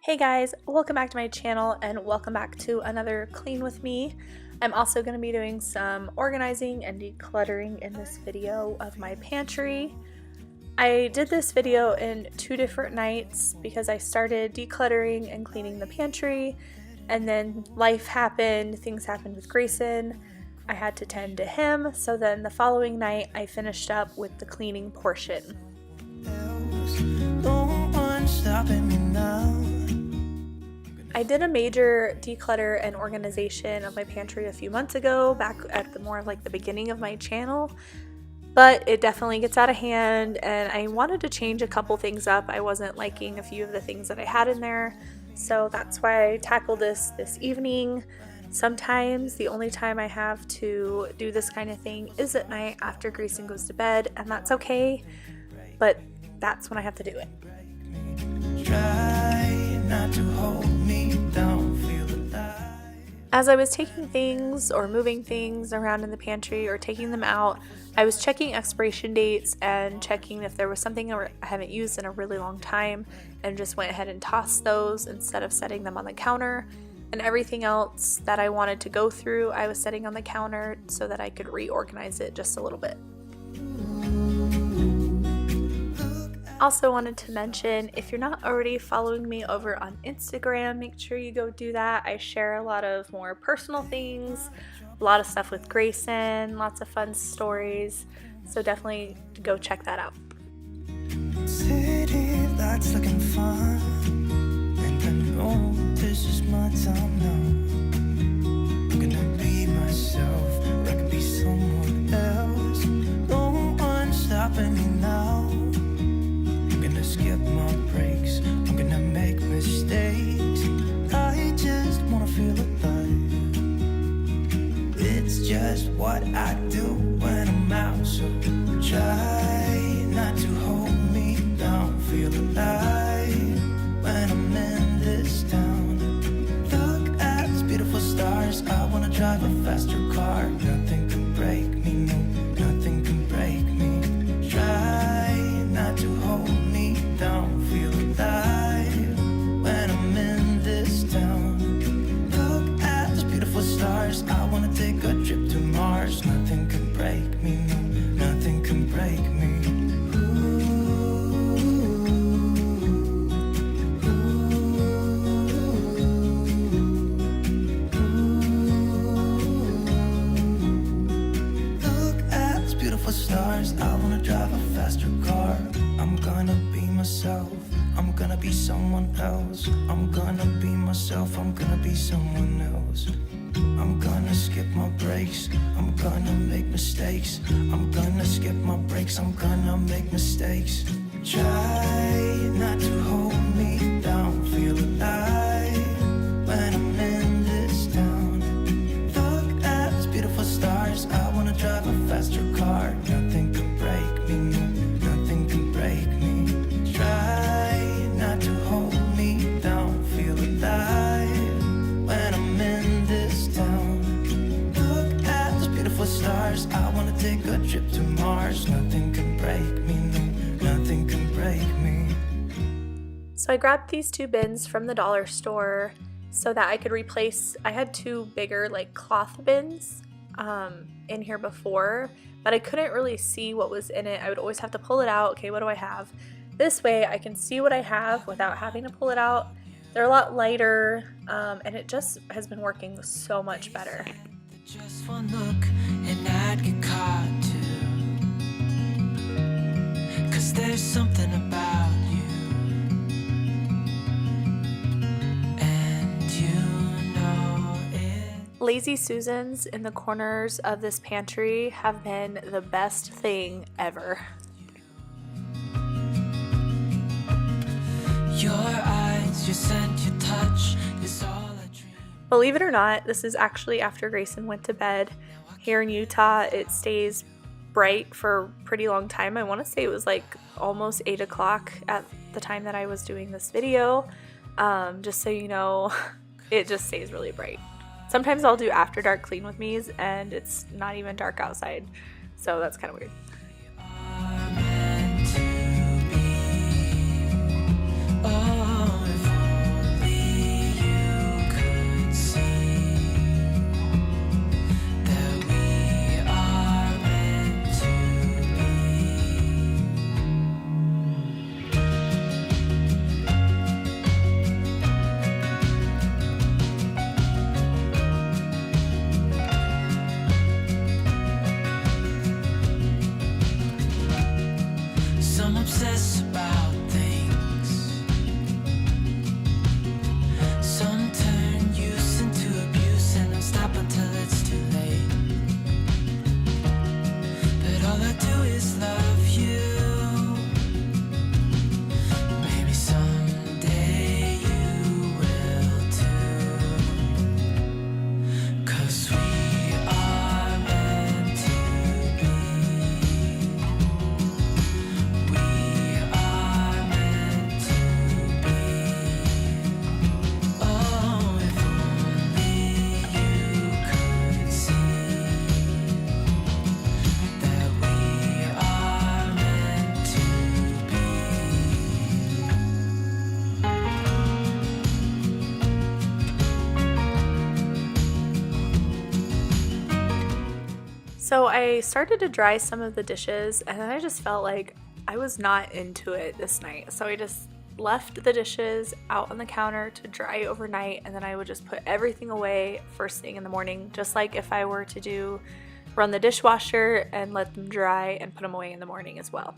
Hey guys, welcome back to my channel and welcome back to another clean with me. I'm also going to be doing some organizing and decluttering in this video of my pantry. I did this video in 2 different nights because I started decluttering and cleaning the pantry, and then life happened, things happened with Grayson. I had to tend to him, so then the following night I finished up with the cleaning portion. I did a major declutter and organization of my pantry a few months ago, back at the more of like the beginning of my channel, but it definitely gets out of hand and I wanted to change a couple things up. I wasn't liking a few of the things that I had in there, so that's why I tackled this evening. Sometimes the only time I have to do this kind of thing is at night after Grayson goes to bed, and that's okay, but that's when I have to do it. Try not to hold me down, feel alive. As I was taking things or moving things around in the pantry or taking them out, I was checking expiration dates and checking if there was something I haven't used in a really long time, and just went ahead and tossed those instead of setting them on the counter. And everything else that I wanted to go through, I was setting on the counter so that I could reorganize it just a little bit. Also wanted to mention, if you're not already following me over on Instagram, make sure you go do that. I share a lot of more personal things, a lot of stuff with Grayson, lots of fun stories, so definitely go check that out. City lights looking fun, and I know this is my time now. I'm gonna be myself, or I can be someone else. No one's stopping me now. Skip my breaks, I'm gonna make mistakes. I just wanna feel alive. It's just what I do when I'm out, so try not to hold me down. Feel alive when I'm in this town. Look at these beautiful stars, I wanna drive a faster car. Nothing can break me, no, nothing can break me. Try not to hold me down, feel alive when I'm in this town. Look at those beautiful stars, I wanna take a trip to Mars. Nothing can break me, no, nothing can break me. Look at those beautiful stars, I wanna drive a faster car. I'm gonna be myself, I'm gonna be someone else. I'm gonna be myself, I'm gonna be someone else. I'm gonna skip my breaks, I'm gonna make mistakes. I'm gonna skip my breaks, I'm gonna make mistakes. Try not to hold me down, feel alive when I'm in this town. Look at these beautiful stars, I wanna drive a faster car. Nothing can break me, no, nothing can break me. Try not to hold me down, feel alive when I'm in this town. Look at those beautiful stars, I wanna take a trip to Mars. Nothing can break me, no, nothing can break me. So I grabbed these 2 bins from the dollar store so that I could replace, I had 2 bigger like cloth bins in here before, but I couldn't really see what was in it. I would always have to pull it out. Okay, what do I have? This way I can see what I have without having to pull it out. They're a lot lighter, and it just has been working so much better. Just one look and I'd get caught too, 'cause there's something about you, and you know it. Lazy Susans in the corners of this pantry have been the best thing ever. Your eyes, your scent, your touch is all I dream. Believe it or not, this is actually after Grayson went to bed. Here in Utah, it stays bright for a pretty long time. I want to say it was like almost 8 o'clock at the time that I was doing this video. Just so you know, it just stays really bright. Sometimes I'll do after dark clean with me's and it's not even dark outside, so that's kind of weird. obsess about things. Some turn use into abuse, and I'll stop until it's too late. But all I do is love you. Maybe someday you will too. 'Cause we are meant to be. We are meant to be. Oh, if only you could see that we are meant to be. So I started to dry some of the dishes, and then I just felt like I was not into it this night. So I just left the dishes out on the counter to dry overnight, and then I would just put everything away first thing in the morning, just like if I were to run the dishwasher and let them dry and put them away in the morning as well.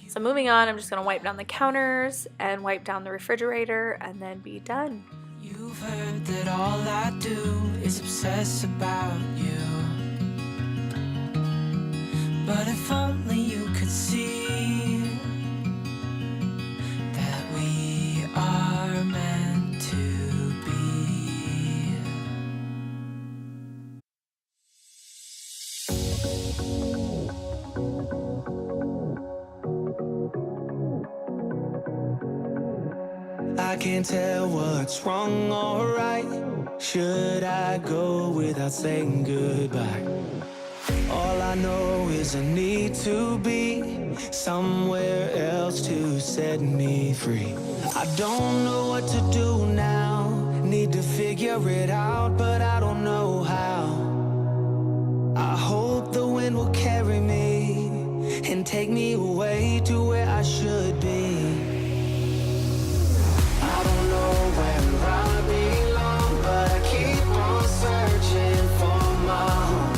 So moving on, I'm just going to wipe down the counters and wipe down the refrigerator and then be done. You've heard that all I do is obsess about you. But if only you could see that we are meant to be. I can't tell what's wrong or right. Should I go without saying goodbye? All I know is I need to be somewhere else to set me free. I don't know what to do now. Need to figure it out, but I don't know how. I hope the wind will carry me and take me away to where I should be. I don't know where I belong, but I keep on searching for my home.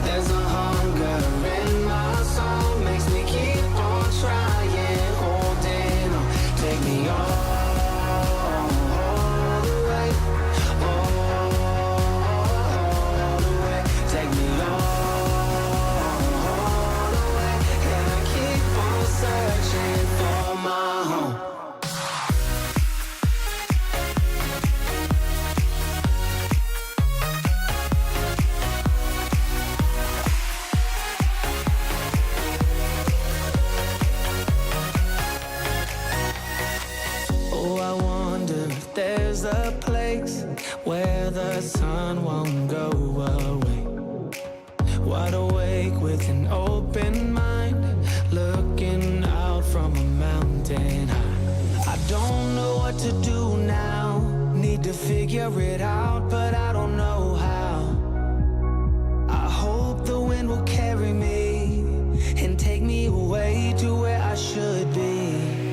There's a hunger in my soul, makes me keep on trying, holding on. Take me all the way, all the way. Take me all the way, and I keep on searching for my home. There's a place where the sun won't go away. Wide awake with an open mind, looking out from a mountain high. I don't know what to do now. Need to figure it out, but I don't know how. I hope the wind will carry me and take me away to where I should be.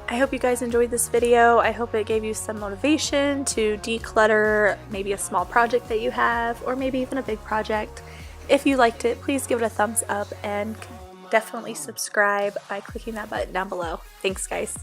I hope you guys enjoyed this video. I hope it gave you some motivation to declutter maybe a small project that you have, or maybe even a big project. If you liked it, please give it a thumbs up and definitely subscribe by clicking that button down below. Thanks, guys.